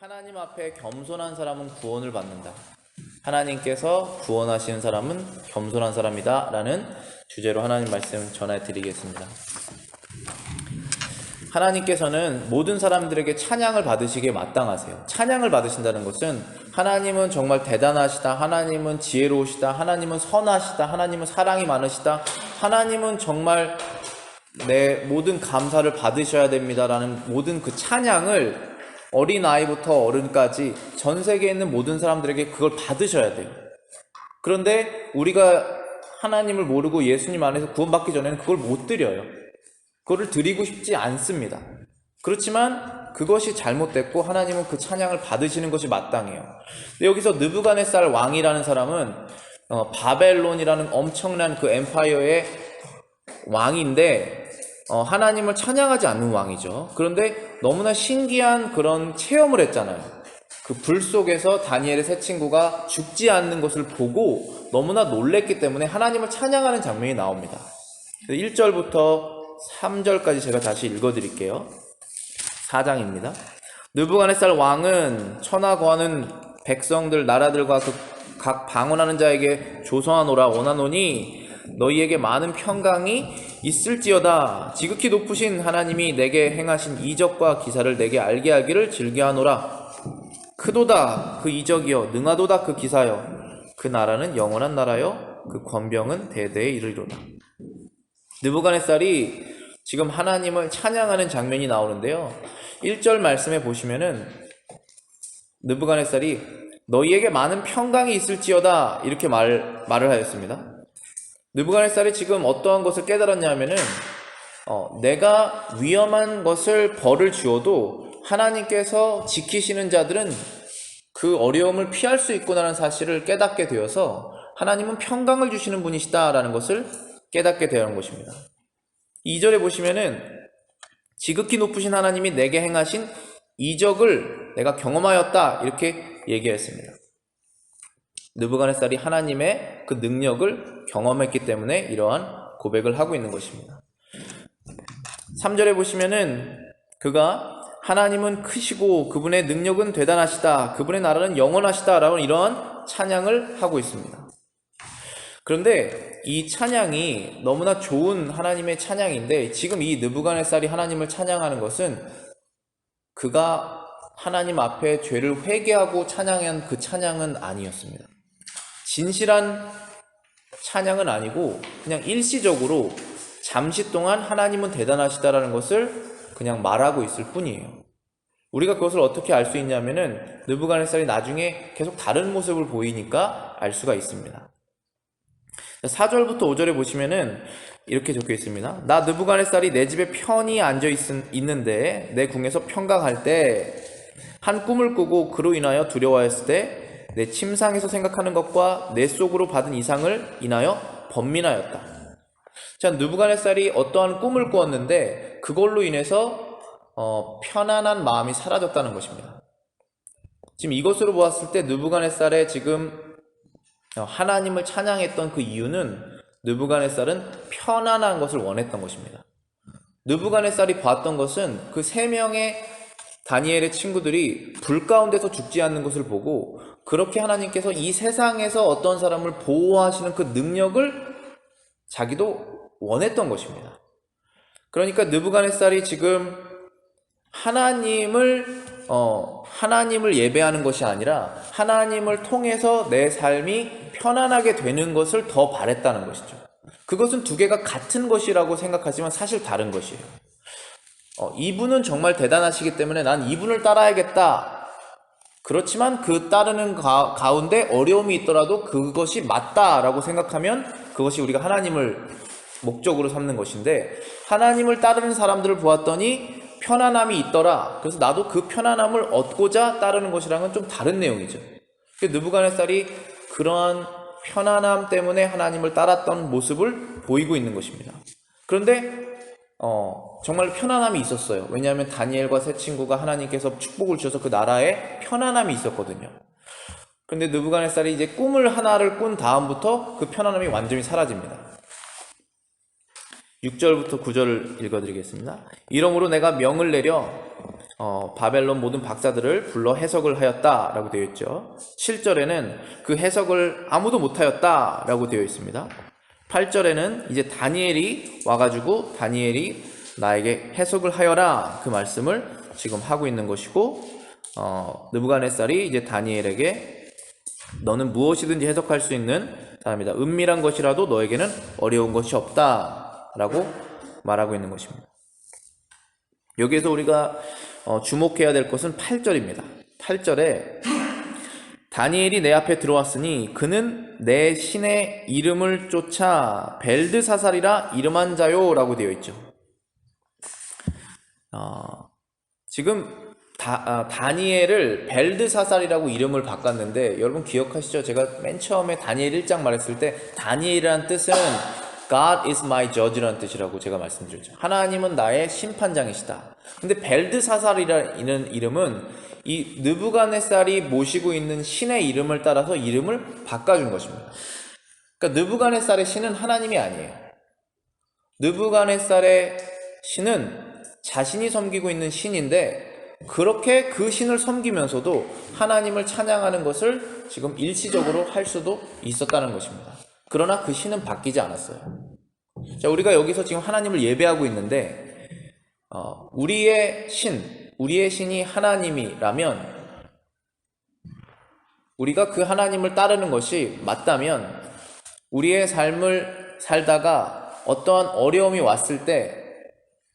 하나님 앞에 겸손한 사람은 구원을 받는다. 하나님께서 구원하시는 사람은 겸손한 사람이다 라는 주제로 하나님 말씀 전해드리겠습니다. 하나님께서는 모든 사람들에게 찬양을 받으시기에 마땅하세요. 찬양을 받으신다는 것은 하나님은 정말 대단하시다, 하나님은 지혜로우시다, 하나님은 선하시다, 하나님은 사랑이 많으시다, 하나님은 정말 내 모든 감사를 받으셔야 됩니다 라는 모든 그 찬양을 어린아이부터 어른까지 전 세계에 있는 모든 사람들에게 그걸 받으셔야 돼요. 그런데 우리가 하나님을 모르고 예수님 안에서 구원받기 전에는 그걸 못 드려요. 그거를 드리고 싶지 않습니다. 그렇지만 그것이 잘못됐고 하나님은 그 찬양을 받으시는 것이 마땅해요. 근데 여기서 느부갓네살 왕이라는 사람은 바벨론이라는 엄청난 그 엠파이어의 왕인데 하나님을 찬양하지 않는 왕이죠. 그런데 너무나 신기한 그런 체험을 했잖아요. 그 불 속에서 다니엘의 세 친구가 죽지 않는 것을 보고 너무나 놀랬기 때문에 하나님을 찬양하는 장면이 나옵니다. 1절부터 3절까지 제가 다시 읽어드릴게요. 4장입니다. 느부갓네살 왕은 천하 거하는 백성들 나라들과 그 각 방언하는 자에게 조성하노라 원하노니 너희에게 많은 평강이 있을지어다. 지극히 높으신 하나님이 내게 행하신 이적과 기사를 내게 알게 하기를 즐겨하노라. 크도다 그 이적이여, 능하도다 그 기사여. 그 나라는 영원한 나라여, 그 권병은 대대에 이르리로다. 느부갓네살이 지금 하나님을 찬양하는 장면이 나오는데요. 1절 말씀에 보시면은 느부갓네살이 너희에게 많은 평강이 있을지어다 이렇게 말을 하였습니다. 느부갓네살이 지금 어떠한 것을 깨달았냐면은 내가 위험한 것을 벌을 주어도 하나님께서 지키시는 자들은 그 어려움을 피할 수 있구나라는 사실을 깨닫게 되어서 하나님은 평강을 주시는 분이시다라는 것을 깨닫게 되는 것입니다. 2절에 보시면은 지극히 높으신 하나님이 내게 행하신 이적을 내가 경험하였다 이렇게 얘기했습니다. 느부갓네살이 하나님의 그 능력을 경험했기 때문에 이러한 고백을 하고 있는 것입니다. 3절에 보시면은 그가 하나님은 크시고 그분의 능력은 대단하시다, 그분의 나라는 영원하시다 라는 이러한 찬양을 하고 있습니다. 그런데 이 찬양이 너무나 좋은 하나님의 찬양인데 지금 이 느부갓네살이 하나님을 찬양하는 것은 그가 하나님 앞에 죄를 회개하고 찬양한 그 찬양은 아니었습니다. 진실한 찬양은 아니고 그냥 일시적으로 잠시 동안 하나님은 대단하시다라는 것을 그냥 말하고 있을 뿐이에요. 우리가 그것을 어떻게 알 수 있냐면은 느부갓네살이 나중에 계속 다른 모습을 보이니까 알 수가 있습니다. 4절부터 5절에 보시면은 이렇게 적혀 있습니다. 나 느부갓네살이 내 집에 편히 앉아 있는데 내 궁에서 평강할 때 한 꿈을 꾸고 그로 인하여 두려워했을 때 내 침상에서 생각하는 것과 내 속으로 받은 이상을 인하여 번민하였다. 자, 느부갓네살이 어떠한 꿈을 꾸었는데 그걸로 인해서 편안한 마음이 사라졌다는 것입니다. 지금 이것으로 보았을 때 느부갓네살의 지금 하나님을 찬양했던 그 이유는 느부갓네살은 편안한 것을 원했던 것입니다. 느부갓네살이 봤던 것은 그 세 명의 다니엘의 친구들이 불 가운데서 죽지 않는 것을 보고 그렇게 하나님께서 이 세상에서 어떤 사람을 보호하시는 그 능력을 자기도 원했던 것입니다. 그러니까 느부갓네살이 지금 하나님을 예배하는 것이 아니라 하나님을 통해서 내 삶이 편안하게 되는 것을 더 바랬다는 것이죠. 그것은 두 개가 같은 것이라고 생각하지만 사실 다른 것이에요. 이분은 정말 대단하시기 때문에 난 이분을 따라야겠다. 그렇지만 그 따르는 가운데 어려움이 있더라도 그것이 맞다라고 생각하면 그것이 우리가 하나님을 목적으로 삼는 것인데 하나님을 따르는 사람들을 보았더니 편안함이 있더라. 그래서 나도 그 편안함을 얻고자 따르는 것이랑은 좀 다른 내용이죠. 느부갓네살이 그러한 편안함 때문에 하나님을 따랐던 모습을 보이고 있는 것입니다. 그런데 정말 편안함이 있었어요. 왜냐하면 다니엘과 세 친구가 하나님께서 축복을 주셔서 그 나라에 편안함이 있었거든요. 그런데 느부갓네살이 이제 꿈을 하나를 꾼 다음부터 그 편안함이 완전히 사라집니다. 6절부터 9절을 읽어드리겠습니다. 이러므로 내가 명을 내려 바벨론 모든 박사들을 불러 해석을 하였다라고 되어 있죠. 7절에는 그 해석을 아무도 못하였다라고 되어 있습니다. 8절에는 이제 다니엘이 와가지고 다니엘이 나에게 해석을 하여라 그 말씀을 지금 하고 있는 것이고, 느부갓네살이 이제 다니엘에게 너는 무엇이든지 해석할 수 있는 사람이다. 은밀한 것이라도 너에게는 어려운 것이 없다라고 말하고 있는 것입니다. 여기에서 우리가 주목해야 될 것은 8절입니다. 8절에 다니엘이 내 앞에 들어왔으니 그는 내 신의 이름을 쫓아 벨드사살이라 이름한 자요 라고 되어 있죠. 지금 다니엘을 벨드사살이라고 이름을 바꿨는데, 여러분 기억하시죠? 제가 맨 처음에 다니엘 1장 말했을 때 다니엘이라는 뜻은 God is my judge라는 뜻이라고 제가 말씀드렸죠. 하나님은 나의 심판장이시다. 근데 벨드사살이라는 이름은 이 느부갓네살이 모시고 있는 신의 이름을 따라서 이름을 바꿔준 것입니다. 그러니까 느부갓네살의 신은 하나님이 아니에요. 느부갓네살의 신은 자신이 섬기고 있는 신인데, 그렇게 그 신을 섬기면서도 하나님을 찬양하는 것을 지금 일시적으로 할 수도 있었다는 것입니다. 그러나 그 신은 바뀌지 않았어요. 자, 우리가 여기서 지금 하나님을 예배하고 있는데, 우리의 신이 하나님이라면 우리가 그 하나님을 따르는 것이 맞다면, 우리의 삶을 살다가 어떠한 어려움이 왔을 때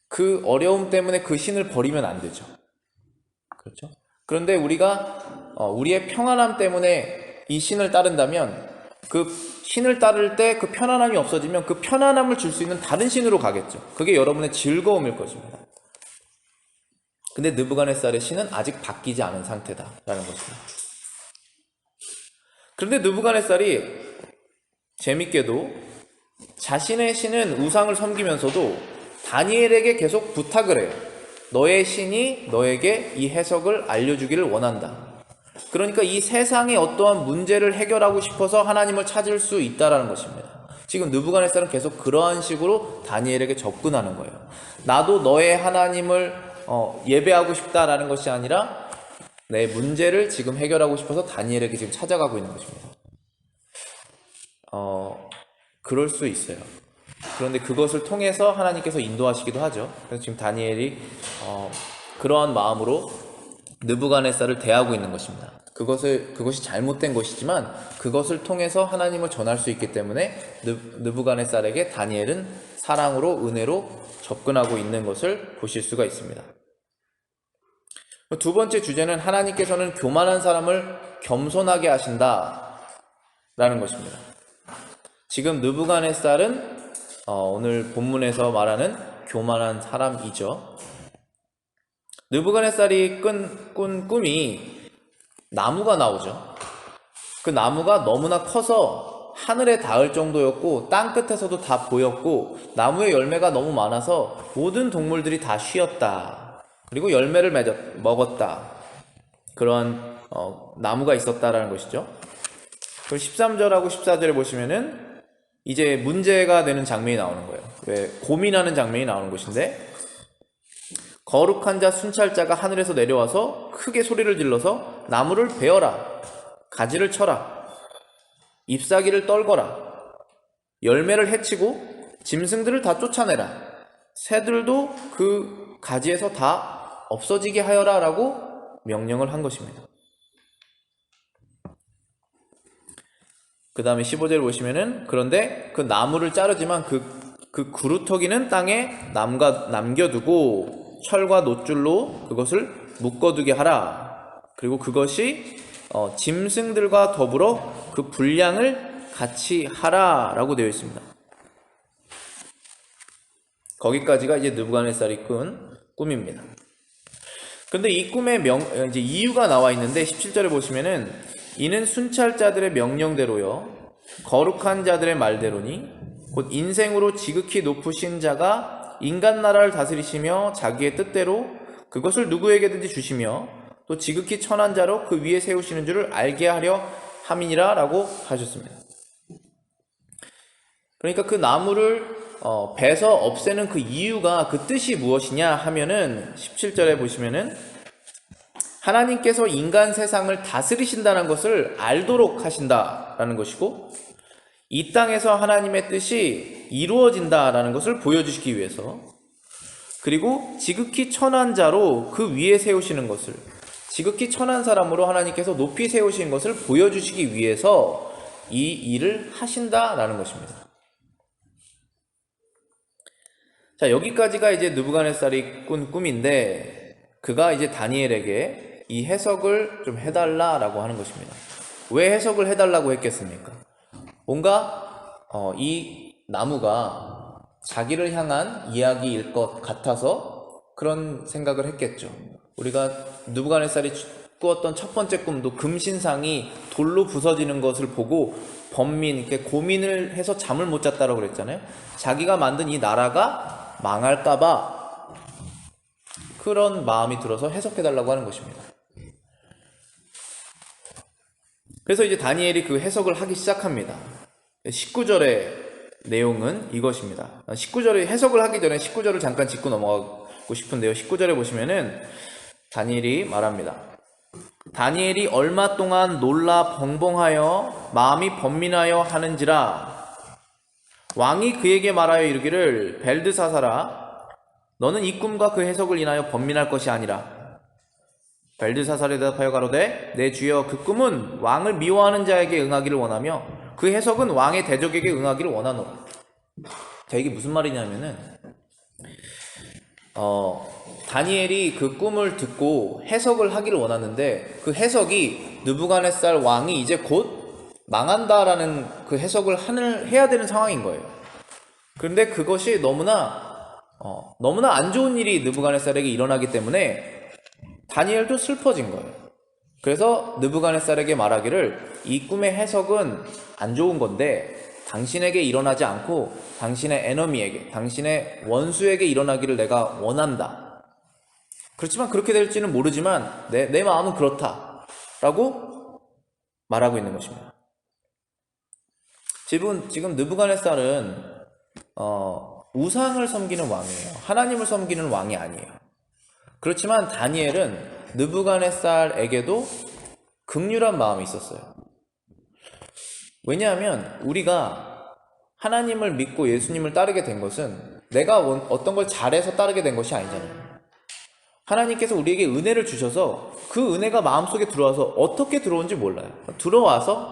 그 어려움 때문에 그 신을 버리면 안 되죠. 그렇죠? 그런데 우리가 우리의 평안함 때문에 이 신을 따른다면, 그 신을 따를 때 그 편안함이 없어지면 그 편안함을 줄 수 있는 다른 신으로 가겠죠. 그게 여러분의 즐거움일 것입니다. 근데 느부갓네살의 신은 아직 바뀌지 않은 상태다라는 것입니다. 그런데 느부갓네살이 재밌게도 자신의 신은 우상을 섬기면서도 다니엘에게 계속 부탁을 해요. 너의 신이 너에게 이 해석을 알려주기를 원한다. 그러니까 이 세상의 어떠한 문제를 해결하고 싶어서 하나님을 찾을 수 있다는 것입니다. 지금 느부갓네살은 계속 그러한 식으로 다니엘에게 접근하는 거예요. 나도 너의 하나님을 예배하고 싶다라는 것이 아니라 내 문제를 지금 해결하고 싶어서 다니엘에게 지금 찾아가고 있는 것입니다. 그럴 수 있어요. 그런데 그것을 통해서 하나님께서 인도하시기도 하죠. 그래서 지금 다니엘이 그러한 마음으로 느부갓네살을 대하고 있는 것입니다. 그것이 잘못된 것이지만 그것을 통해서 하나님을 전할 수 있기 때문에 느부갓네살에게 다니엘은 사랑으로, 은혜로 접근하고 있는 것을 보실 수가 있습니다. 두 번째 주제는 하나님께서는 교만한 사람을 겸손하게 하신다라는 것입니다. 지금 느부갓네살은 오늘 본문에서 말하는 교만한 사람이죠. 느부갓네살이 꾼 꿈이 나무가 나오죠. 그 나무가 너무나 커서 하늘에 닿을 정도였고 땅 끝에서도 다 보였고, 나무의 열매가 너무 많아서 모든 동물들이 다 쉬었다. 그리고 열매를 먹었다. 그런 나무가 있었다라는 것이죠. 그리고 13절하고 14절에 보시면은 이제 문제가 되는 장면이 나오는 거예요. 왜 고민하는 장면이 나오는 것인데, 거룩한 자 순찰자가 하늘에서 내려와서 크게 소리를 질러서 나무를 베어라, 가지를 쳐라, 잎사귀를 떨거라, 열매를 해치고 짐승들을 다 쫓아내라, 새들도 그 가지에서 다 없어지게 하여라 라고 명령을 한 것입니다. 그 다음에 15절 보시면은, 그런데 그 나무를 자르지만 그 구루터기는 땅에 남겨두고 철과 놋줄로 그것을 묶어두게 하라. 그리고 그것이 짐승들과 더불어 그 분량을 같이 하라 라고 되어 있습니다. 거기까지가 이제 느부갓네살이 꾼 꿈입니다. 근데 이 꿈의 이제 이유가 나와 있는데, 17절에 보시면은 이는 순찰자들의 명령대로요 거룩한 자들의 말대로니 곧 인생으로 지극히 높으신 자가 인간 나라를 다스리시며 자기의 뜻대로 그것을 누구에게든지 주시며 또 지극히 천한 자로 그 위에 세우시는 줄을 알게 하려 함이니라 라고 하셨습니다. 그러니까 그 나무를 베서 없애는 그 이유가, 그 뜻이 무엇이냐 하면은 17절에 보시면은 하나님께서 인간 세상을 다스리신다는 것을 알도록 하신다라는 것이고, 이 땅에서 하나님의 뜻이 이루어진다라는 것을 보여주시기 위해서, 그리고 지극히 천한 자로 그 위에 세우시는 것을, 지극히 천한 사람으로 하나님께서 높이 세우신 것을 보여주시기 위해서 이 일을 하신다라는 것입니다. 자, 여기까지가 이제 느부갓네살이 꾼 꿈인데, 그가 이제 다니엘에게 이 해석을 좀 해달라라고 하는 것입니다. 왜 해석을 해달라고 했겠습니까? 뭔가 이 나무가 자기를 향한 이야기일 것 같아서 그런 생각을 했겠죠. 우리가 느부갓네살이 꾸었던 첫 번째 꿈도 금신상이 돌로 부서지는 것을 보고 이렇게 고민을 해서 잠을 못 잤다고 그랬잖아요. 자기가 만든 이 나라가 망할까봐 그런 마음이 들어서 해석해달라고 하는 것입니다. 그래서 이제 다니엘이 그 해석을 하기 시작합니다. 19절의 내용은 이것입니다. 19절에 해석을 하기 전에 19절을 잠깐 짚고 넘어가고 싶은데요. 19절에 보시면은 다니엘이 말합니다. 다니엘이 얼마 동안 놀라 벙벙하여 마음이 번민하여 하는지라. 왕이 그에게 말하여 이르기를, 벨드사사라, 너는 이 꿈과 그 해석을 인하여 번민할 것이 아니라. 벨드사살에 대답하여 가로되, 내 주여, 그 꿈은 왕을 미워하는 자에게 응하기를 원하며 그 해석은 왕의 대적에게 응하기를 원하노라. 자, 이게 무슨 말이냐면은 다니엘이 그 꿈을 듣고 해석을 하기를 원하는데, 그 해석이 느부갓네살 왕이 이제 곧 망한다라는 그 해석을 해야 되는 상황인 거예요. 그런데 그것이 너무나 안 좋은 일이 느부갓네살에게 일어나기 때문에 다니엘도 슬퍼진 거예요. 그래서 느부갓네살에게 말하기를, 이 꿈의 해석은 안 좋은 건데 당신에게 일어나지 않고 당신의 에너미에게, 당신의 원수에게 일어나기를 내가 원한다. 그렇지만 그렇게 될지는 모르지만 내 마음은 그렇다 라고 말하고 있는 것입니다. 지금 느부갓네살은 우상을 섬기는 왕이에요. 하나님을 섬기는 왕이 아니에요. 그렇지만 다니엘은 느부갓네살에게도 긍휼한 마음이 있었어요. 왜냐하면 우리가 하나님을 믿고 예수님을 따르게 된 것은 내가 어떤 걸 잘해서 따르게 된 것이 아니잖아요. 하나님께서 우리에게 은혜를 주셔서 그 은혜가 마음속에 들어와서 어떻게 들어온지 몰라요. 들어와서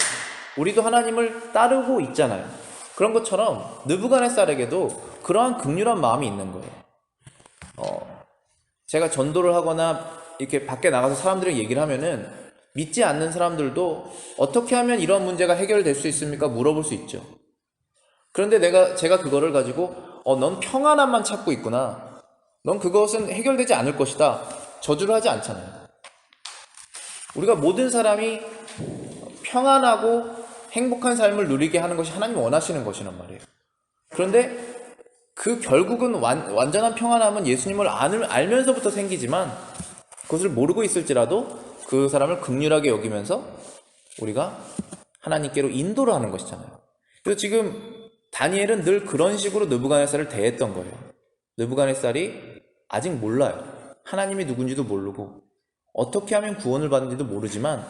우리도 하나님을 따르고 있잖아요. 그런 것처럼 느부갓네살에게도 그러한 긍휼한 마음이 있는 거예요. 제가 전도를 하거나 이렇게 밖에 나가서 사람들이랑 얘기를 하면은 믿지 않는 사람들도 어떻게 하면 이런 문제가 해결될 수 있습니까? 물어볼 수 있죠. 그런데 제가 그거를 가지고 넌 평안함만 찾고 있구나. 넌 그것은 해결되지 않을 것이다. 저주를 하지 않잖아요. 우리가 모든 사람이 평안하고 행복한 삶을 누리게 하는 것이 하나님이 원하시는 것이란 말이에요. 그런데 그 결국은 완전한 평안함은 예수님을 알면서부터 생기지만, 그것을 모르고 있을지라도 그 사람을 긍휼하게 여기면서 우리가 하나님께로 인도를 하는 것이잖아요. 그래서 지금 다니엘은 늘 그런 식으로 느부갓네살을 대했던 거예요. 느부갓네살이 아직 몰라요. 하나님이 누군지도 모르고 어떻게 하면 구원을 받는지도 모르지만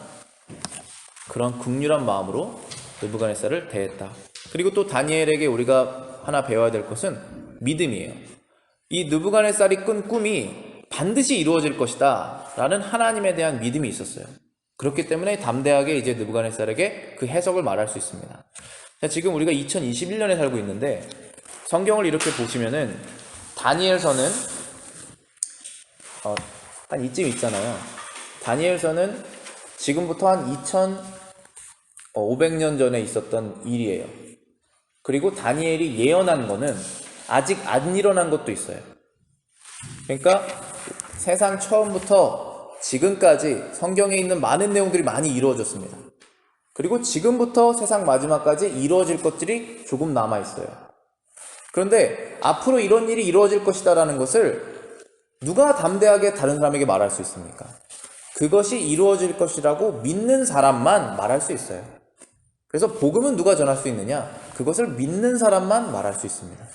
그런 긍휼한 마음으로 느부갓네살을 대했다. 그리고 또 다니엘에게 우리가 하나 배워야 될 것은 믿음이에요. 이 느부갓네살이 꾼 꿈이 반드시 이루어질 것이다 라는 하나님에 대한 믿음이 있었어요. 그렇기 때문에 담대하게 이제 느부갓네살에게 그 해석을 말할 수 있습니다. 자, 지금 우리가 2021년에 살고 있는데 성경을 이렇게 보시면은 다니엘서는 한 이쯤 있잖아요. 다니엘서는 지금부터 한 2500년 전에 있었던 일이에요. 그리고 다니엘이 예언한 거는 아직 안 일어난 것도 있어요. 그러니까 세상 처음부터 지금까지 성경에 있는 많은 내용들이 많이 이루어졌습니다. 그리고 지금부터 세상 마지막까지 이루어질 것들이 조금 남아있어요. 그런데 앞으로 이런 일이 이루어질 것이다라는 것을 누가 담대하게 다른 사람에게 말할 수 있습니까? 그것이 이루어질 것이라고 믿는 사람만 말할 수 있어요. 그래서 복음은 누가 전할 수 있느냐? 그것을 믿는 사람만 말할 수 있습니다.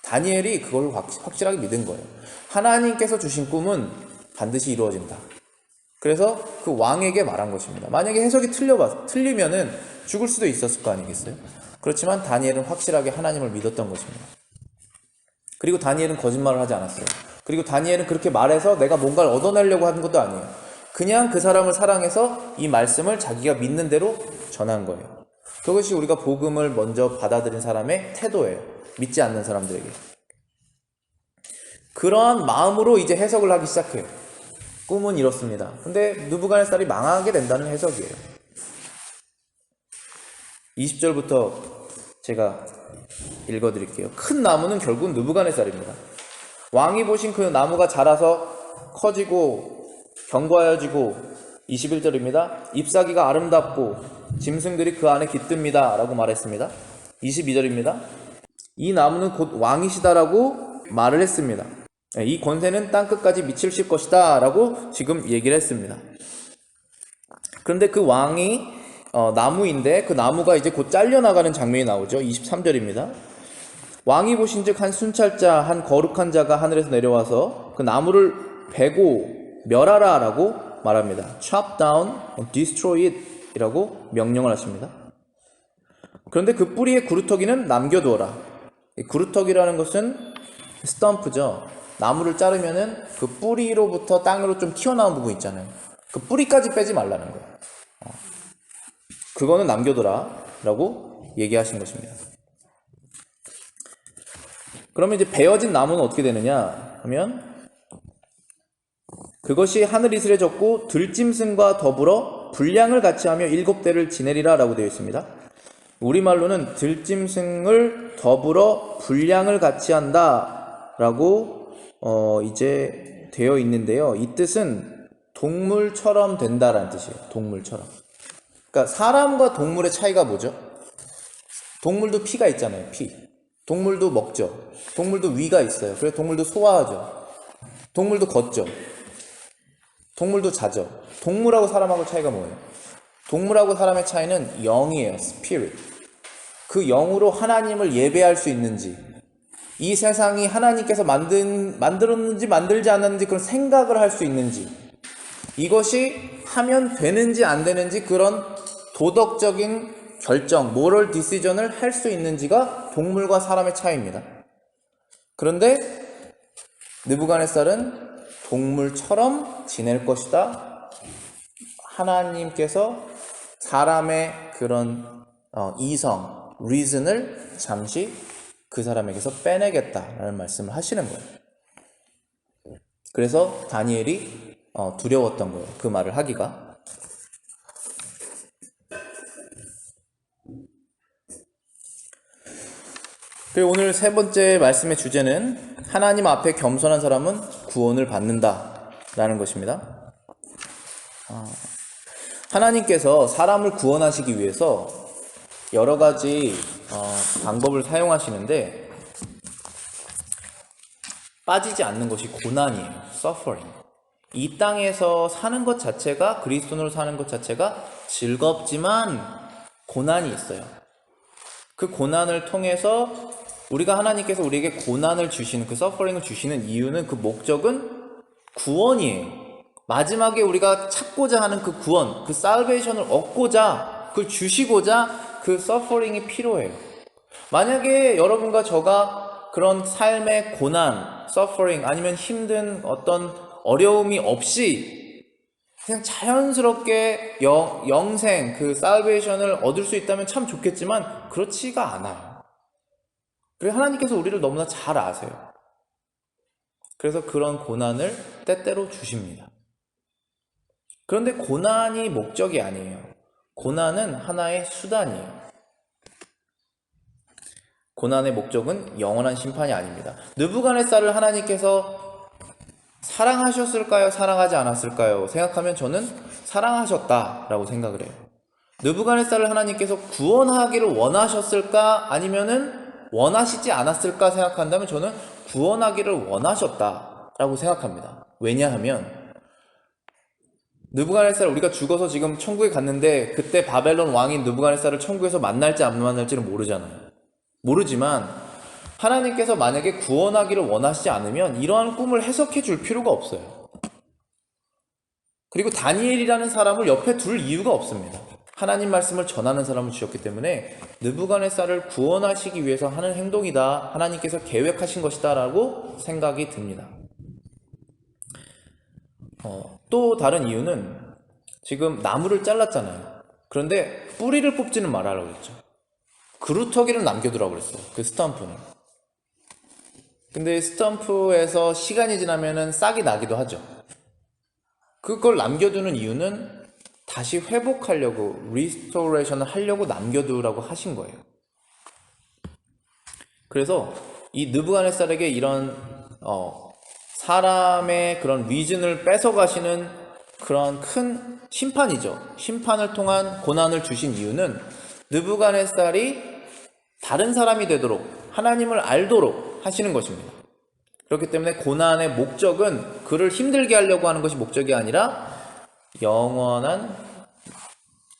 다니엘이 그걸 확실하게 믿은 거예요. 하나님께서 주신 꿈은 반드시 이루어진다. 그래서 그 왕에게 말한 것입니다. 만약에 해석이 틀리면은 죽을 수도 있었을 거 아니겠어요? 그렇지만 다니엘은 확실하게 하나님을 믿었던 것입니다. 그리고 다니엘은 거짓말을 하지 않았어요. 그리고 다니엘은 그렇게 말해서 내가 뭔가를 얻어내려고 하는 것도 아니에요. 그냥 그 사람을 사랑해서 이 말씀을 자기가 믿는 대로 전한 거예요. 그것이 우리가 복음을 먼저 받아들인 사람의 태도예요. 믿지 않는 사람들에게. 그러한 마음으로 이제 해석을 하기 시작해요. 꿈은 이렇습니다. 근데 느부갓네살이 망하게 된다는 해석이에요. 20절부터 제가 읽어드릴게요. 큰 나무는 결국 느부갓네살입니다. 왕이 보신 그 나무가 자라서 커지고 견고하여지고 21절입니다. 잎사귀가 아름답고 짐승들이 그 안에 깃듭니다 라고 말했습니다. 22절입니다. 이 나무는 곧 왕이시다라고 말을 했습니다. 이 권세는 땅끝까지 미칠 것이다 라고 지금 얘기를 했습니다. 그런데 그 왕이 나무인데 그 나무가 이제 곧 잘려나가는 장면이 나오죠. 23절입니다. 왕이 보신즉 한 순찰자 한 거룩한 자가 하늘에서 내려와서 그 나무를 베고 멸하라 라고 말합니다. Chop down and destroy it 이라고 명령을 하십니다. 그런데 그 뿌리의 구루터기는 남겨두어라. 구루터기라는 것은 스탬프죠. 나무를 자르면은 그 뿌리로부터 땅으로 좀 튀어나온 부분 있잖아요. 그 뿌리까지 빼지 말라는 거예요. 그거는 남겨둬라 라고 얘기하신 것입니다. 그러면 이제 베어진 나무는 어떻게 되느냐 하면 그것이 하늘 이슬에 젖고 들짐승과 더불어 분량을 같이 하며 7대를 지내리라 라고 되어 있습니다. 우리말로는 들짐승을 더불어 분량을 같이 한다 라고 이제 되어 있는데요. 이 뜻은 동물처럼 된다라는 뜻이에요. 동물처럼. 그러니까 사람과 동물의 차이가 뭐죠? 동물도 피가 있잖아요. 피. 동물도 먹죠. 동물도 위가 있어요. 그래서 동물도 소화하죠. 동물도 걷죠. 동물도 자죠. 동물하고 사람하고 차이가 뭐예요? 동물하고 사람의 차이는 영이에요. 스피릿. 그 영으로 하나님을 예배할 수 있는지, 이 세상이 하나님께서 만들었는지 만들지 않았는지 그런 생각을 할 수 있는지, 이것이 하면 되는지 안 되는지 그런 도덕적인 결정, 모럴 디시전을 할 수 있는지가 동물과 사람의 차이입니다. 그런데 느부갓네살은 동물처럼 지낼 것이다. 하나님께서 사람의 그런 이성, reason을 잠시 그 사람에게서 빼내겠다라는 말씀을 하시는 거예요. 그래서 다니엘이 두려웠던 거예요. 그 말을 하기가. 그리고 오늘 세 번째 말씀의 주제는 하나님 앞에 겸손한 사람은 구원을 받는다 라는 것입니다. 하나님께서 사람을 구원하시기 위해서 여러 가지 방법을 사용하시는데 빠지지 않는 것이 고난이에요. suffering. 이 땅에서 사는 것 자체가, 그리스도인으로 사는 것 자체가 즐겁지만 고난이 있어요. 그 고난을 통해서 우리가 하나님께서 우리에게 고난을 주시는, 그 suffering을 주시는 이유는, 그 목적은 구원이에요. 마지막에 우리가 찾고자 하는 그 구원, 그 salvation을 얻고자, 그걸 주시고자 그 suffering이 필요해요. 만약에 여러분과 저가 그런 삶의 고난, suffering, 아니면 힘든 어떤 어려움이 없이 그냥 자연스럽게 영생, 그 salvation을 얻을 수 있다면 참 좋겠지만 그렇지가 않아요. 그래서 하나님께서 우리를 너무나 잘 아세요. 그래서 그런 고난을 때때로 주십니다. 그런데 고난이 목적이 아니에요. 고난은 하나의 수단이에요. 고난의 목적은 영원한 심판이 아닙니다. 느부갓네살을 하나님께서 사랑하셨을까요? 사랑하지 않았을까요? 생각하면 저는 사랑하셨다라고 생각을 해요. 느부갓네살을 하나님께서 구원하기를 원하셨을까? 아니면은 원하시지 않았을까 생각한다면 저는 구원하기를 원하셨다라고 생각합니다. 왜냐하면 느부갓네살, 우리가 죽어서 지금 천국에 갔는데 그때 바벨론 왕인 느부갓네살을 천국에서 만날지 안 만날지는 모르잖아요. 모르지만 하나님께서 만약에 구원하기를 원하시지 않으면 이러한 꿈을 해석해 줄 필요가 없어요. 그리고 다니엘이라는 사람을 옆에 둘 이유가 없습니다. 하나님 말씀을 전하는 사람을 주셨기 때문에 느부갓네살을 구원하시기 위해서 하는 행동이다. 하나님께서 계획하신 것이다 라고 생각이 듭니다. 또 다른 이유는 지금 나무를 잘랐잖아요. 그런데 뿌리를 뽑지는 말아라고 그랬죠. 그루터기를 남겨두라고 그랬어요. 그 스탬프는. 근데 스탬프에서 시간이 지나면은 싹이 나기도 하죠. 그걸 남겨두는 이유는 다시 회복하려고, 리스토레이션을 하려고 남겨두라고 하신 거예요. 그래서 이 느부갓네살에게 이런 사람의 그런 위즌을 뺏어가시는 그런 큰 심판이죠. 심판을 통한 고난을 주신 이유는 느부갓네살이 다른 사람이 되도록, 하나님을 알도록 하시는 것입니다. 그렇기 때문에 고난의 목적은 그를 힘들게 하려고 하는 것이 목적이 아니라 영원한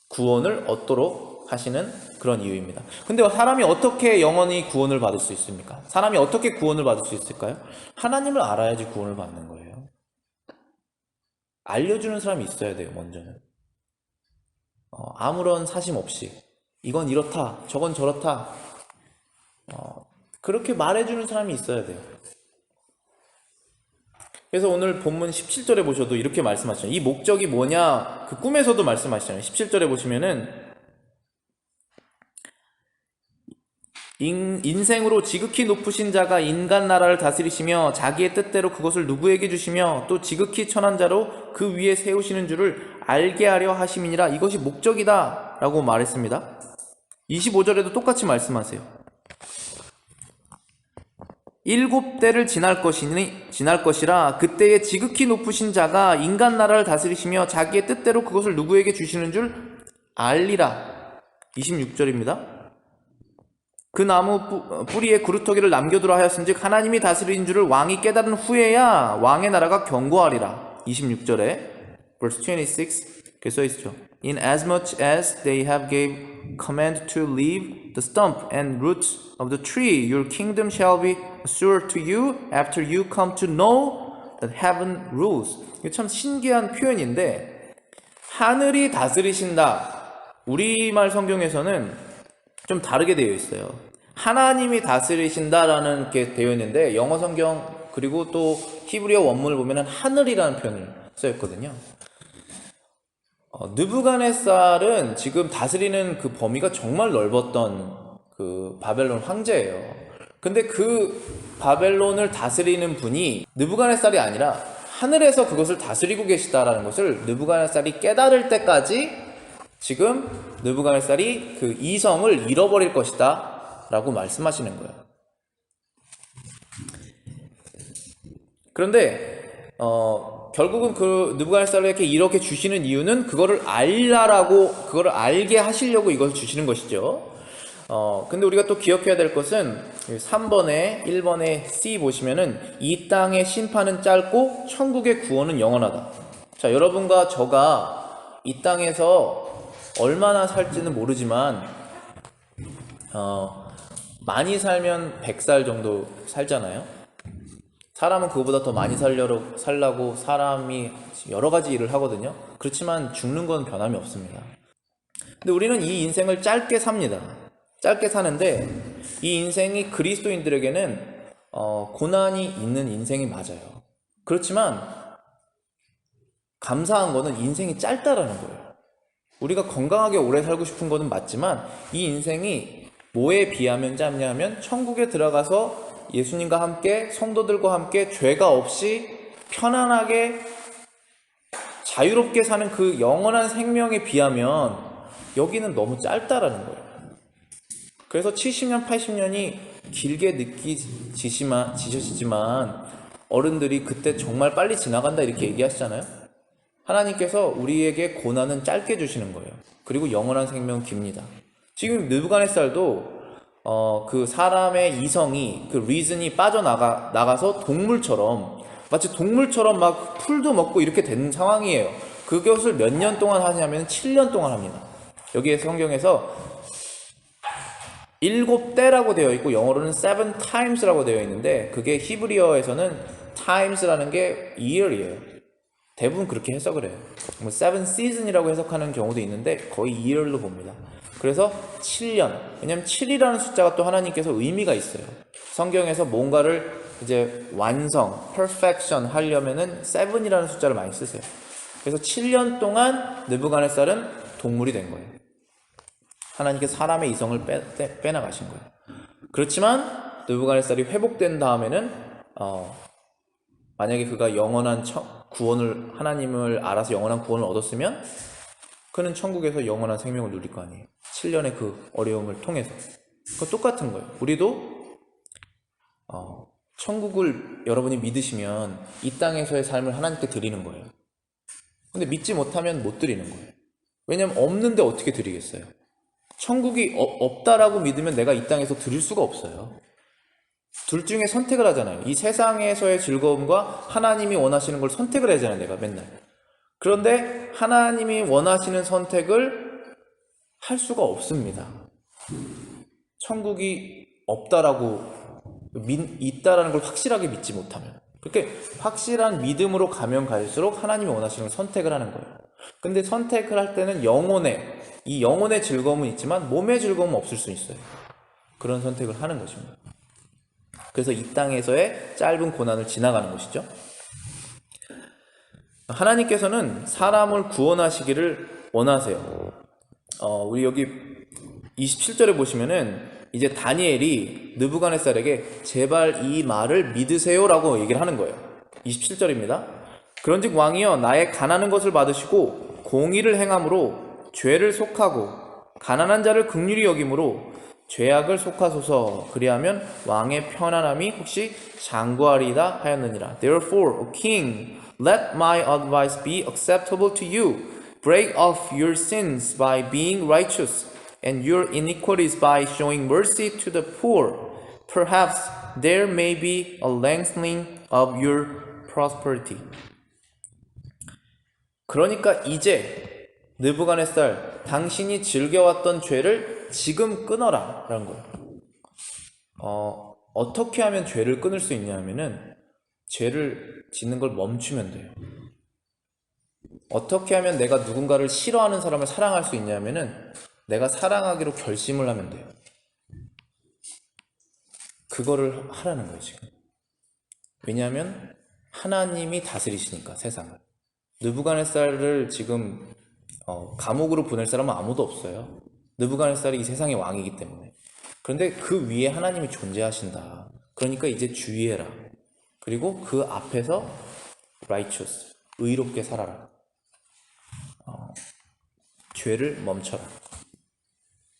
구원을 얻도록 하시는 그런 이유입니다. 근데 사람이 어떻게 영원히 구원을 받을 수 있습니까? 사람이 어떻게 구원을 받을 수 있을까요? 하나님을 알아야지 구원을 받는 거예요. 알려주는 사람이 있어야 돼요, 먼저는. 아무런 사심 없이 이건 이렇다, 저건 저렇다, 그렇게 말해주는 사람이 있어야 돼요. 그래서 오늘 본문 17절에 보셔도 이렇게 말씀하시잖아요. 이 목적이 뭐냐? 그 꿈에서도 말씀하시잖아요. 17절에 보시면은 인생으로 지극히 높으신 자가 인간 나라를 다스리시며 자기의 뜻대로 그것을 누구에게 주시며 또 지극히 천한 자로 그 위에 세우시는 줄을 알게 하려 하심이니라. 이것이 목적이다 라고 말했습니다. 25절에도 똑같이 말씀하세요. 7대를 지날 것이라 그때에 지극히 높으신 자가 인간 나라를 다스리시며 자기의 뜻대로 그것을 누구에게 주시는 줄 알리라. 26절입니다. 그 나무 뿌리에 구루터기를 남겨두라 하였은즉 하나님이 다스리는 줄을 왕이 깨달은 후에야 왕의 나라가 견고하리라. 26절에 verse 26 이렇게 써있죠. In as much as they have gave command to leave the stump and roots of the tree, your kingdom shall be assured to you after you come to know that heaven rules. 이게 참 신기한 표현인데 하늘이 다스리신다. 우리말 성경에서는 좀 다르게 되어 있어요. 하나님이 다스리신다라는 게 되어 있는데 영어 성경 그리고 또 히브리어 원문을 보면은 하늘이라는 표현을 써있거든요. 느부갓네살은 지금 다스리는 그 범위가 정말 넓었던 그 바벨론 황제예요. 근데 그 바벨론을 다스리는 분이 느부갓네살이 아니라 하늘에서 그것을 다스리고 계시다라는 것을 느부갓네살이 깨달을 때까지 지금 느부갓네살이 그 이성을 잃어버릴 것이다 라고 말씀하시는 거예요. 그런데 결국은 그 느부갓네살에게 이렇게 주시는 이유는 그거를 그거를 알게 하시려고 이것을 주시는 것이죠. 근데 우리가 또 기억해야 될 것은 3번에 1번에 C 보시면은 이 땅의 심판은 짧고 천국의 구원은 영원하다. 자, 여러분과 저가 이 땅에서 얼마나 살지는 모르지만 많이 살면 100살 정도 살잖아요. 사람은 그거보다 더 많이 살라고 사람이 여러 가지 일을 하거든요. 그렇지만 죽는 건 변함이 없습니다. 근데 우리는 이 인생을 짧게 삽니다. 짧게 사는데 이 인생이 그리스도인들에게는 고난이 있는 인생이 맞아요. 그렇지만 감사한 거는 인생이 짧다라는 거예요. 우리가 건강하게 오래 살고 싶은 거는 맞지만 이 인생이 뭐에 비하면 짧냐면 천국에 들어가서 예수님과 함께 성도들과 함께 죄가 없이 편안하게 자유롭게 사는 그 영원한 생명에 비하면 여기는 너무 짧다라는 거예요. 그래서 70년, 80년이 길게 느끼지만 어른들이 그때 정말 빨리 지나간다 이렇게 얘기하시잖아요. 하나님께서 우리에게 고난은 짧게 주시는 거예요. 그리고 영원한 생명은 깁니다. 지금 느부갓네살도 그 사람의 이성이 그 리즌이 빠져나가서 마치 동물처럼 막 풀도 먹고 이렇게 된 상황이에요. 그것을 몇 년 동안 하냐면 7년 동안 합니다. 여기에 성경에서 7대라고 되어 있고 영어로는 7 times라고 되어 있는데 그게 히브리어에서는 times라는 게 year이에요. 대부분 그렇게 해석을 해요. 뭐 seven season이라고 해석하는 경우도 있는데 거의 year로 봅니다. 그래서 7년. 왜냐면 7이라는 숫자가 또 하나님께서 의미가 있어요. 성경에서 뭔가를 이제 완성, perfection 하려면은 7이라는 숫자를 많이 쓰세요. 그래서 7년 동안 느부갓네살은 동물이 된 거예요. 하나님께서 사람의 이성을 빼나가신 거예요. 그렇지만 느부갓네살이 회복된 다음에는 만약에 그가 영원한 구원을 하나님을 알아서 영원한 구원을 얻었으면 그는 천국에서 영원한 생명을 누릴 거 아니에요. 7년의 그 어려움을 통해서. 그거 똑같은 거예요. 우리도 천국을 여러분이 믿으시면 이 땅에서의 삶을 하나님께 드리는 거예요. 근데 믿지 못하면 못 드리는 거예요. 왜냐면 없는데 어떻게 드리겠어요? 천국이 없다라고 믿으면 내가 이 땅에서 드릴 수가 없어요. 둘 중에 선택을 하잖아요. 이 세상에서의 즐거움과 하나님이 원하시는 걸 선택을 하잖아요. 내가 맨날. 그런데 하나님이 원하시는 선택을 할 수가 없습니다. 천국이 없다라고 있다라는 걸 확실하게 믿지 못하면. 그렇게 확실한 믿음으로 가면 갈수록 하나님이 원하시는 선택을 하는 거예요. 근데 선택을 할 때는 이 영혼의 즐거움은 있지만 몸의 즐거움은 없을 수 있어요. 그런 선택을 하는 것입니다. 그래서 이 땅에서의 짧은 고난을 지나가는 것이죠. 하나님께서는 사람을 구원하시기를 원하세요. 우리 여기 27절에 보시면은 이제 다니엘이 느부갓네살에게 제발 이 말을 믿으세요라고 얘기를 하는 거예요. 27절입니다. 그런즉 왕이여 나의 가난한 것을 받으시고 공의를 행함으로 죄를 속하고 가난한 자를 긍휼히 여김으로 죄악을 속하소서. 그리하면 왕의 편안함이 혹시 장구하리이다 하였느니라. Therefore, O king, let my advice be acceptable to you. Break off your sins by being righteous, and your iniquities by showing mercy to the poor. Perhaps there may be a lengthening of your prosperity. 그러니까 이제 느부갓네살, 당신이 즐겨왔던 죄를 지금 끊어라 라는 거예요. 어떻게 하면 죄를 끊을 수 있냐면은 죄를 짓는 걸 멈추면 돼요. 어떻게 하면 내가 누군가를 싫어하는 사람을 사랑할 수 있냐면은 내가 사랑하기로 결심을 하면 돼요. 그거를 하라는 거예요, 지금. 왜냐하면 하나님이 다스리시니까 세상을. 느부갓네살을 지금 감옥으로 보낼 사람은 아무도 없어요. 느부갓네살이 이 세상의 왕이기 때문에. 그런데 그 위에 하나님이 존재하신다. 그러니까 이제 주의해라. 그리고 그 앞에서 righteous, 의롭게 살아라. 죄를 멈춰라.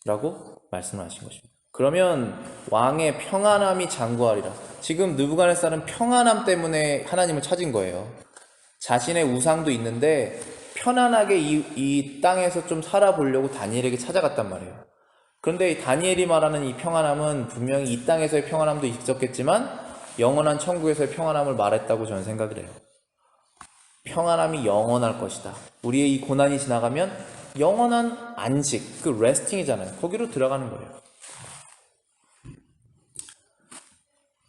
라고 말씀을 하신 것입니다. 그러면 왕의 평안함이 장구하리라. 지금 느부갓네살은 평안함 때문에 하나님을 찾은 거예요. 자신의 우상도 있는데 편안하게 이 땅에서 좀 살아보려고 다니엘에게 찾아갔단 말이에요. 그런데 이 다니엘이 말하는 이 평안함은 분명히 이 땅에서의 평안함도 있었겠지만 영원한 천국에서의 평안함을 말했다고 저는 생각을 해요. 평안함이 영원할 것이다. 우리의 이 고난이 지나가면 영원한 안식, 그 레스팅이잖아요. 거기로 들어가는 거예요.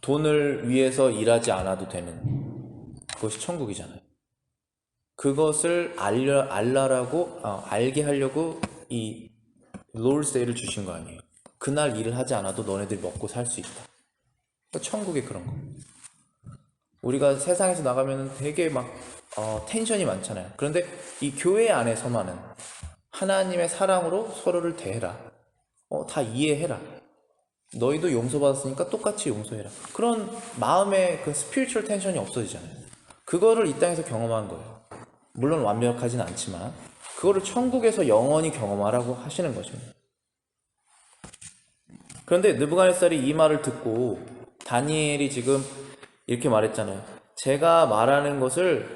돈을 위해서 일하지 않아도 되는 그것이 천국이잖아요. 그것을 알게 하려고 이 Lord's Day를 주신 거 아니에요. 그날 일을 하지 않아도 너네들이 먹고 살 수 있다. 그러니까 천국에 그런 거. 우리가 세상에서 나가면 되게 막 텐션이 많잖아요. 그런데 이 교회 안에서만은 하나님의 사랑으로 서로를 대해라. 다 이해해라. 너희도 용서받았으니까 똑같이 용서해라. 그런 마음의 그 스피리추얼 텐션이 없어지잖아요. 그거를 이 땅에서 경험한 거예요. 물론 완벽하진 않지만 그거를 천국에서 영원히 경험하라고 하시는 것입니다. 그런데 느부갓네살이 이 말을 듣고 다니엘이 지금 이렇게 말했잖아요. 제가 말하는 것을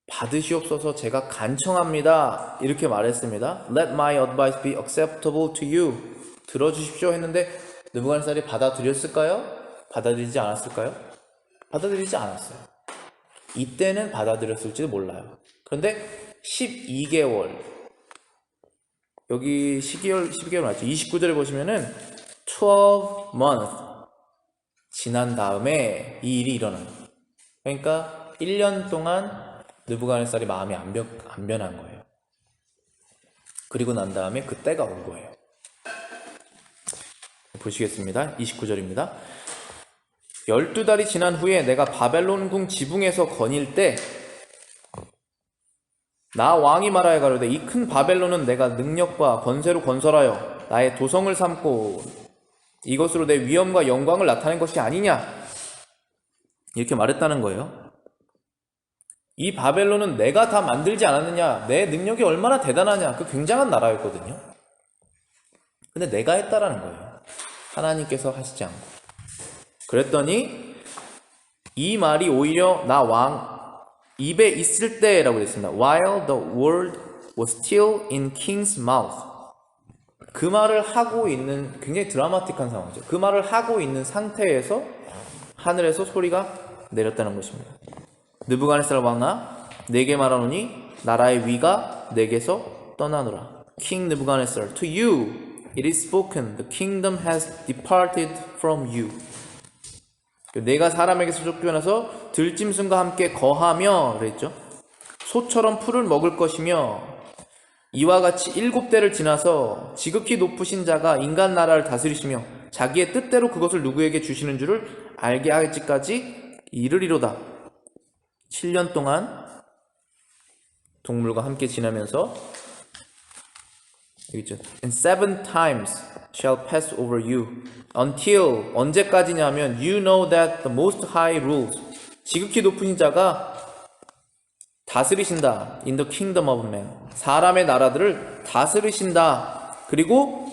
받으시옵소서. 제가 간청합니다. 이렇게 말했습니다. Let my advice be acceptable to you. 들어주십시오 했는데 느부갓네살이 받아들였을까요? 받아들이지 않았을까요? 받아들이지 않았어요. 이때는 받아들였을지도 몰라요. 그런데 12개월 여기 12개월 맞죠? 29절에 보시면은 12 months 지난 다음에 이 일이 일어나요. 그러니까 1년 동안 느부갓네살이 마음이 안 변한 거예요. 그리고 난 다음에 그 때가 온 거예요. 보시겠습니다. 29절입니다. 12달이 지난 후에 내가 바벨론궁 지붕에서 거닐 때 나 왕이 말하여 가로되 이 큰 바벨론은 내가 능력과 권세로 건설하여 나의 도성을 삼고 이것으로 내 위엄과 영광을 나타낸 것이 아니냐, 이렇게 말했다는 거예요. 이 바벨론은 내가 다 만들지 않았느냐, 내 능력이 얼마나 대단하냐, 그 굉장한 나라였거든요. 근데 내가 했다라는 거예요. 하나님께서 하시지 않고. 그랬더니 이 말이 오히려 나 왕 입에 있을 때라고 했습니다. While the word was still in king's mouth. 그 말을 하고 있는, 굉장히 드라마틱한 상황이죠. 그 말을 하고 있는 상태에서 하늘에서 소리가 내렸다는 것입니다. 느부갓네살 왕아, 내게 말하노니 나라의 위가 내게서 떠나노라. King Nebuchadnezzar, to you it is spoken, the kingdom has departed from you. 내가 사람에게서 쫓겨나서 들짐승과 함께 거하며 그랬죠. 소처럼 풀을 먹을 것이며 이와 같이 7대를 지나서 지극히 높으신 자가 인간 나라를 다스리시며 자기의 뜻대로 그것을 누구에게 주시는 줄을 알게 할지까지 이르리로다. 7년 동안 동물과 함께 지나면서 여기 있죠. And 7 times shall pass over you until, 언제까지냐면 you know that the most high rules, 지극히 높으신 자가 다스리신다. in the kingdom of man, 사람의 나라들을 다스리신다. 그리고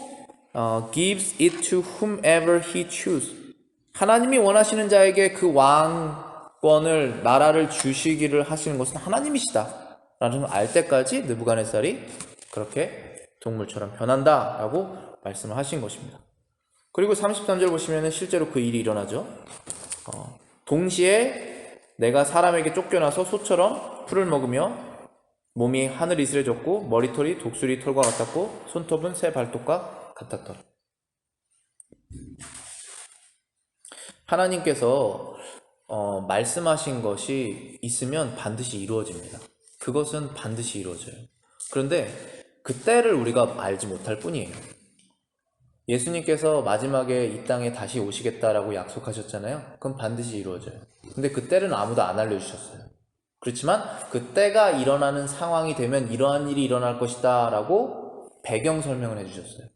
gives it to whomever he choose, 하나님이 원하시는 자에게 그 왕권을, 나라를 주시기를 하시는 것은 하나님이시다 라는 걸 알 때까지 느부갓네살이 그렇게 동물처럼 변한다 라고 말씀을 하신 것입니다. 그리고 33절 보시면 실제로 그 일이 일어나죠. 동시에 내가 사람에게 쫓겨나서 소처럼 풀을 먹으며 몸이 하늘 이슬해졌고 머리털이 독수리 털과 같았고 손톱은 새 발톱과 같았더라. 하나님께서 말씀하신 것이 있으면 반드시 이루어집니다. 그것은 반드시 이루어져요. 그런데 그 때를 우리가 알지 못할 뿐이에요. 예수님께서 마지막에 이 땅에 다시 오시겠다라고 약속하셨잖아요. 그건 반드시 이루어져요. 근데 그 때는 아무도 안 알려주셨어요. 그렇지만 그 때가 일어나는 상황이 되면 이러한 일이 일어날 것이다 라고 배경 설명을 해주셨어요.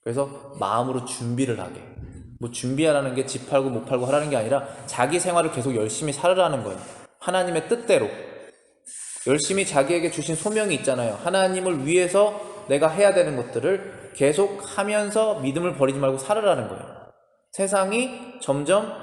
그래서 마음으로 준비를 하게, 뭐 준비하라는 게 집 팔고 못 팔고 하라는 게 아니라 자기 생활을 계속 열심히 살으라는 거예요. 하나님의 뜻대로 열심히 자기에게 주신 소명이 있잖아요. 하나님을 위해서 내가 해야 되는 것들을 계속 하면서 믿음을 버리지 말고 살으라는 거예요. 세상이 점점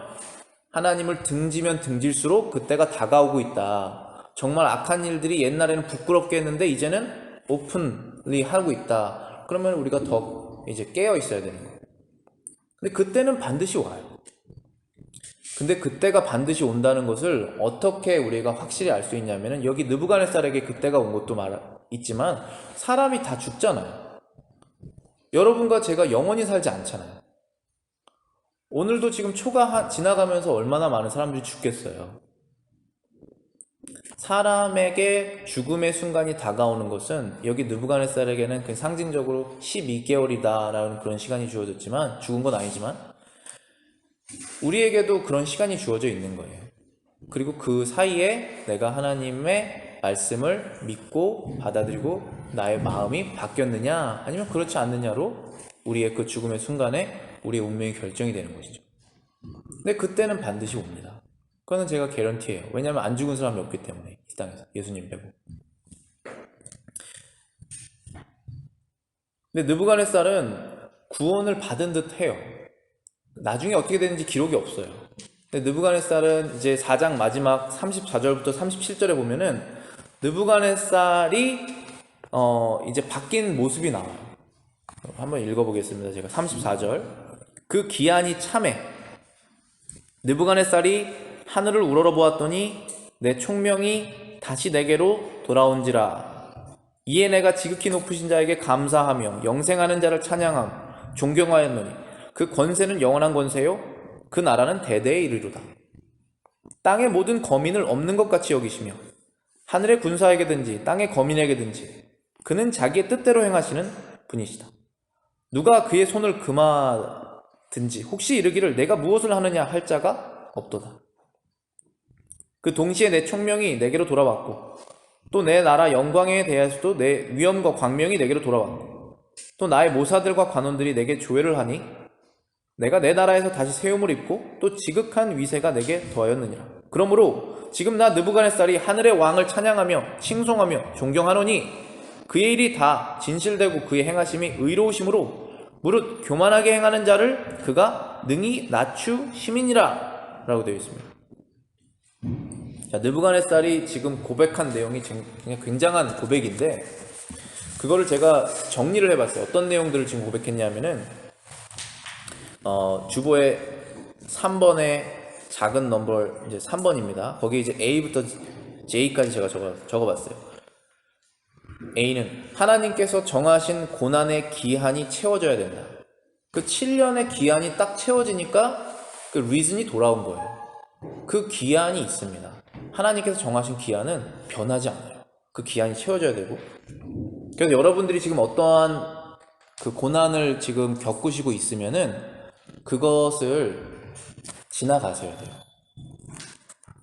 하나님을 등지면 등질수록 그때가 다가오고 있다. 정말 악한 일들이 옛날에는 부끄럽게 했는데 이제는 오픈리 하고 있다. 그러면 우리가 더 이제 깨어 있어야 되는 거예요. 근데 그때는 반드시 와요. 근데 그때가 반드시 온다는 것을 어떻게 우리가 확실히 알 수 있냐면은, 여기 느부갓네살에게 그때가 온 것도 있지만 사람이 다 죽잖아요. 여러분과 제가 영원히 살지 않잖아요. 오늘도 지금 초가 지나가면서 얼마나 많은 사람들이 죽겠어요. 사람에게 죽음의 순간이 다가오는 것은 여기 느부갓네살에게는 그냥 상징적으로 12개월이다 라는 그런 시간이 주어졌지만, 죽은 건 아니지만 우리에게도 그런 시간이 주어져 있는 거예요. 그리고 그 사이에 내가 하나님의 말씀을 믿고 받아들이고 나의 마음이 바뀌었느냐 아니면 그렇지 않느냐로 우리의 그 죽음의 순간에 우리의 운명이 결정이 되는 것이죠. 근데 그때는 반드시 옵니다. 그거는 제가 개런티예요. 왜냐하면 안 죽은 사람이 없기 때문에, 이 땅에서 예수님 빼고. 근데 느부갓네살은 구원을 받은 듯 해요. 나중에 어떻게 되는지 기록이 없어요. 근데 느부갓네살은 이제 4장 마지막 34절부터 37절에 보면은 느부갓네살이 이제 바뀐 모습이 나와요. 한번 읽어보겠습니다. 제가 34절. 그 기한이 참해. 느부갓네살이 하늘을 우러러보았더니 내 총명이 다시 내게로 돌아온지라. 이에 내가 지극히 높으신 자에게 감사하며 영생하는 자를 찬양함 존경하였노니 그 권세는 영원한 권세요 그 나라는 대대에 이르리로다. 땅의 모든 거민을 없는 것 같이 여기시며 하늘의 군사에게든지 땅의 거민에게든지 그는 자기의 뜻대로 행하시는 분이시다. 누가 그의 손을 금하든지 혹시 이르기를 내가 무엇을 하느냐 할 자가 없도다. 그 동시에 내 총명이 내게로 돌아왔고 또 내 나라 영광에 대해서도 내 위엄과 광명이 내게로 돌아왔고 또 나의 모사들과 관원들이 내게 조회를 하니 내가 내 나라에서 다시 세움을 입고 또 지극한 위세가 내게 더하였느니라. 그러므로 지금 나 느부갓네살이 하늘의 왕을 찬양하며 칭송하며 존경하노니 그의 일이 다 진실되고 그의 행하심이 의로우심으로 무릇 교만하게 행하는 자를 그가 능히 낮추심이니라 라고 되어 있습니다. 자, 느부갓네살이 지금 고백한 내용이 굉장한 고백인데 그거를 제가 정리를 해봤어요. 어떤 내용들을 지금 고백했냐면은 주보의 3번의 작은 넘버 이제 3번입니다. 거기에 이제 A부터 J까지 제가 적어봤어요. A는 하나님께서 정하신 고난의 기한이 채워져야 된다. 그 7년의 기한이 딱 채워지니까 그 리즌이 돌아온 거예요. 그 기한이 있습니다. 하나님께서 정하신 기한은 변하지 않아요. 그 기한이 채워져야 되고 그래서 여러분들이 지금 어떠한 그 고난을 지금 겪으시고 있으면은 그것을 지나가셔야 돼요.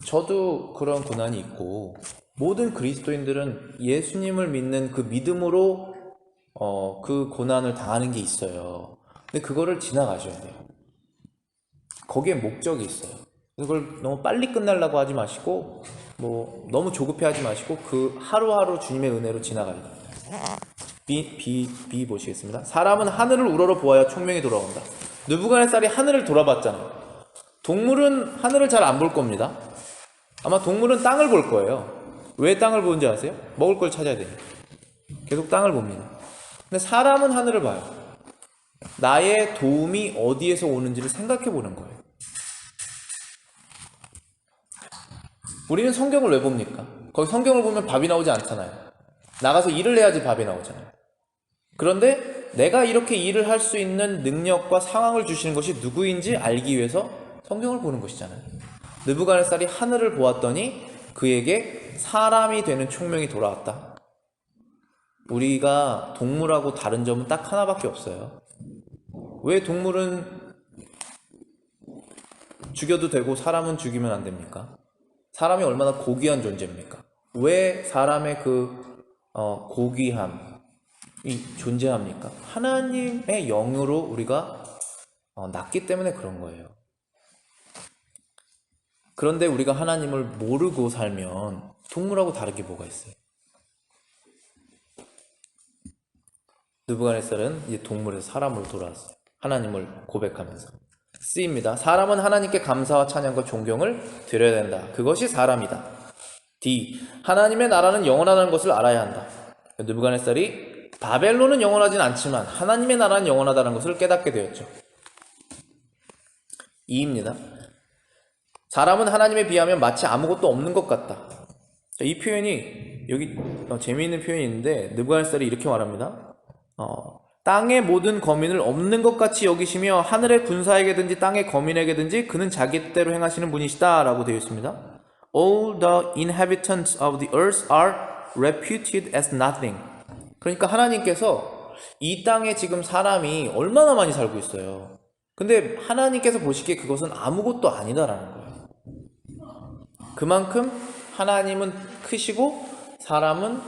저도 그런 고난이 있고 모든 그리스도인들은 예수님을 믿는 그 믿음으로 그 고난을 당하는 게 있어요. 근데 그거를 지나가셔야 돼요. 거기에 목적이 있어요. 그걸 너무 빨리 끝내려고 하지 마시고 너무 조급해하지 마시고 그 하루하루 주님의 은혜로 지나가야 돼요. B 보시겠습니다. 사람은 하늘을 우러러 보아야 총명이 돌아온다. 느부갓네살이 하늘을 돌아봤잖아요. 동물은 하늘을 잘 안 볼 겁니다. 아마 동물은 땅을 볼 거예요. 왜 땅을 보는지 아세요? 먹을 걸 찾아야 되니까. 계속 땅을 봅니다. 근데 사람은 하늘을 봐요. 나의 도움이 어디에서 오는지를 생각해 보는 거예요. 우리는 성경을 왜 봅니까? 거기 성경을 보면 밥이 나오지 않잖아요. 나가서 일을 해야지 밥이 나오잖아요. 그런데 내가 이렇게 일을 할 수 있는 능력과 상황을 주시는 것이 누구인지 알기 위해서 성경을 보는 것이잖아요. 느부갓네살이 하늘을 보았더니 그에게 사람이 되는 총명이 돌아왔다. 우리가 동물하고 다른 점은 딱 하나밖에 없어요. 왜 동물은 죽여도 되고 사람은 죽이면 안 됩니까? 사람이 얼마나 고귀한 존재입니까? 왜 사람의 그 고귀함이 존재합니까? 하나님의 영으로 우리가 낳기 때문에 그런 거예요. 그런데 우리가 하나님을 모르고 살면 동물하고 다르게 뭐가 있어요? 느부갓네살은 이제 동물에서 사람으로 돌아왔어요. 하나님을 고백하면서. C입니다. 사람은 하나님께 감사와 찬양과 존경을 드려야 된다. 그것이 사람이다. D. 하나님의 나라는 영원하다는 것을 알아야 한다. 느부갓네살이 바벨론은 영원하진 않지만 하나님의 나라는 영원하다는 것을 깨닫게 되었죠. E입니다. 사람은 하나님에 비하면 마치 아무것도 없는 것 같다. 이 표현이 여기 재미있는 표현이 있는데 느부갓네살이 이렇게 말합니다. 땅의 모든 거민을 없는 것 같이 여기시며 하늘의 군사에게든지 땅의 거민에게든지 그는 자기 뜻대로 행하시는 분이시다 라고 되어 있습니다. All the inhabitants of the earth are reputed as nothing. 그러니까 하나님께서 이 땅에 지금 사람이 얼마나 많이 살고 있어요. 근데 하나님께서 보시기에 그것은 아무것도 아니다라는 거예요. 그만큼 하나님은 크시고 사람은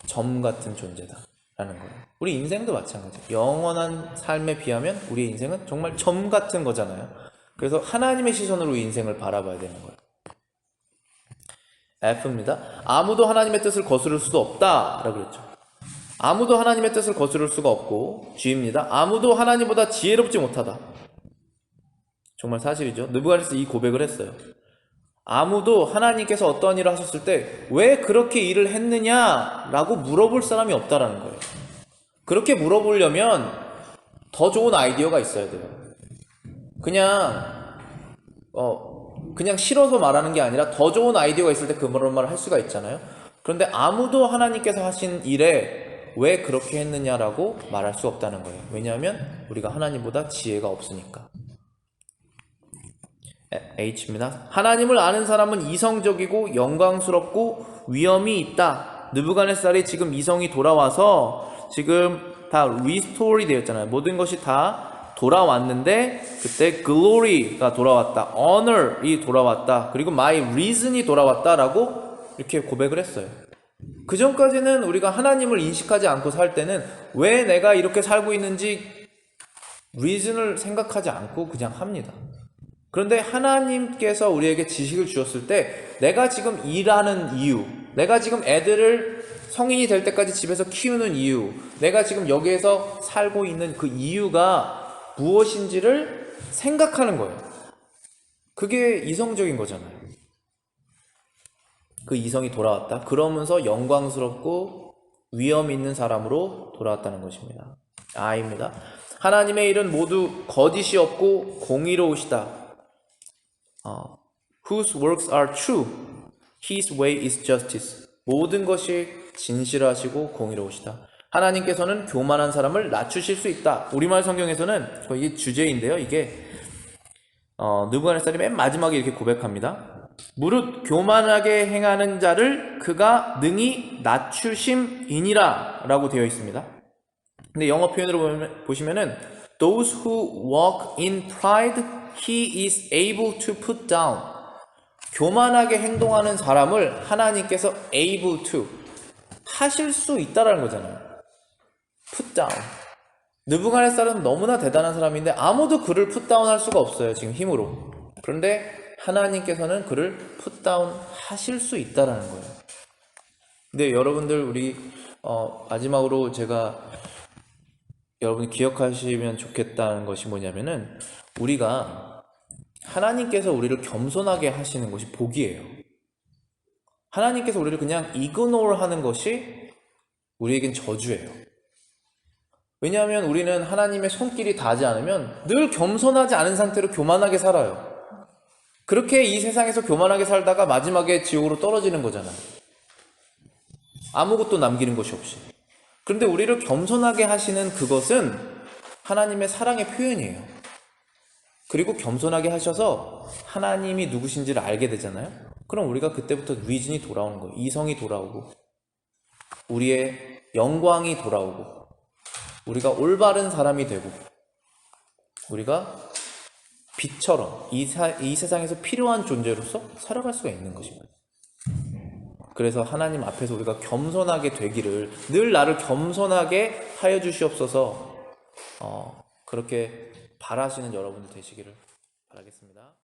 점 같은 존재다 라는 거예요. 우리 인생도 마찬가지예요. 영원한 삶에 비하면 우리의 인생은 정말 점 같은 거잖아요. 그래서 하나님의 시선으로 인생을 바라봐야 되는 거예요. F입니다. 아무도 하나님의 뜻을 거스를 수도 없다 라고 그랬죠. 아무도 하나님의 뜻을 거스를 수가 없고. G입니다. 아무도 하나님보다 지혜롭지 못하다. 정말 사실이죠. 느부갓네살이 이 고백을 했어요. 아무도 하나님께서 어떤 일을 하셨을 때 왜 그렇게 일을 했느냐라고 물어볼 사람이 없다라는 거예요. 그렇게 물어보려면 더 좋은 아이디어가 있어야 돼요. 그냥 싫어서 말하는 게 아니라 더 좋은 아이디어가 있을 때 그런 말을 할 수가 있잖아요. 그런데 아무도 하나님께서 하신 일에 왜 그렇게 했느냐라고 말할 수 없다는 거예요. 왜냐하면 우리가 하나님보다 지혜가 없으니까. H입니다. 하나님을 아는 사람은 이성적이고 영광스럽고 위엄이 있다. 느부갓네살이 지금 이성이 돌아와서 지금 다 리스토리 되었잖아요. 모든 것이 다 돌아왔는데 그때 glory가 돌아왔다. honor이 돌아왔다. 그리고 my reason이 돌아왔다라고 이렇게 고백을 했어요. 그 전까지는 우리가 하나님을 인식하지 않고 살 때는 왜 내가 이렇게 살고 있는지 reason을 생각하지 않고 그냥 합니다. 그런데 하나님께서 우리에게 지식을 주셨을 때 내가 지금 일하는 이유, 내가 지금 애들을 성인이 될 때까지 집에서 키우는 이유, 내가 지금 여기에서 살고 있는 그 이유가 무엇인지를 생각하는 거예요. 그게 이성적인 거잖아요. 그 이성이 돌아왔다. 그러면서 영광스럽고 위엄 있는 사람으로 돌아왔다는 것입니다. I입니다. 하나님의 일은 모두 거짓이 없고 공의로우시다. Whose works are true, His way is justice. 모든 것이 진실하시고 공의로우시다. 하나님께서는 교만한 사람을 낮추실 수 있다. 우리말 성경에서는 이게 주제인데요. 이게 느부갓네살이 맨 마지막에 이렇게 고백합니다. 무릇 교만하게 행하는 자를 그가 능히 낮추심이니라 라고 되어 있습니다. 근데 영어 표현으로 보시면은 Those who walk in pride, he is able to put down. 교만하게 행동하는 사람을 하나님께서 able to 하실 수 있다라는 거잖아요. put down. 느부갓네살은 너무나 대단한 사람인데 아무도 그를 put down 할 수가 없어요. 지금 힘으로. 그런데 하나님께서는 그를 put down 하실 수 있다라는 거예요. 근데 여러분들 우리 마지막으로 제가 여러분이 기억하시면 좋겠다는 것이 뭐냐면은 우리가 하나님께서 우리를 겸손하게 하시는 것이 복이에요. 하나님께서 우리를 그냥 이그노어 하는 것이 우리에겐 저주예요. 왜냐하면 우리는 하나님의 손길이 닿지 않으면 늘 겸손하지 않은 상태로 교만하게 살아요. 그렇게 이 세상에서 교만하게 살다가 마지막에 지옥으로 떨어지는 거잖아요. 아무것도 남기는 것이 없이. 그런데 우리를 겸손하게 하시는 그것은 하나님의 사랑의 표현이에요. 그리고 겸손하게 하셔서 하나님이 누구신지를 알게 되잖아요. 그럼 우리가 그때부터 리즌이 돌아오는 거예요. 이성이 돌아오고 우리의 영광이 돌아오고 우리가 올바른 사람이 되고 우리가 빛처럼 이 세상에서 필요한 존재로서 살아갈 수가 있는 것입니다. 그래서 하나님 앞에서 우리가 겸손하게 되기를 늘 나를 겸손하게 하여 주시옵소서 그렇게 바라시는 여러분들 되시기를 바라겠습니다.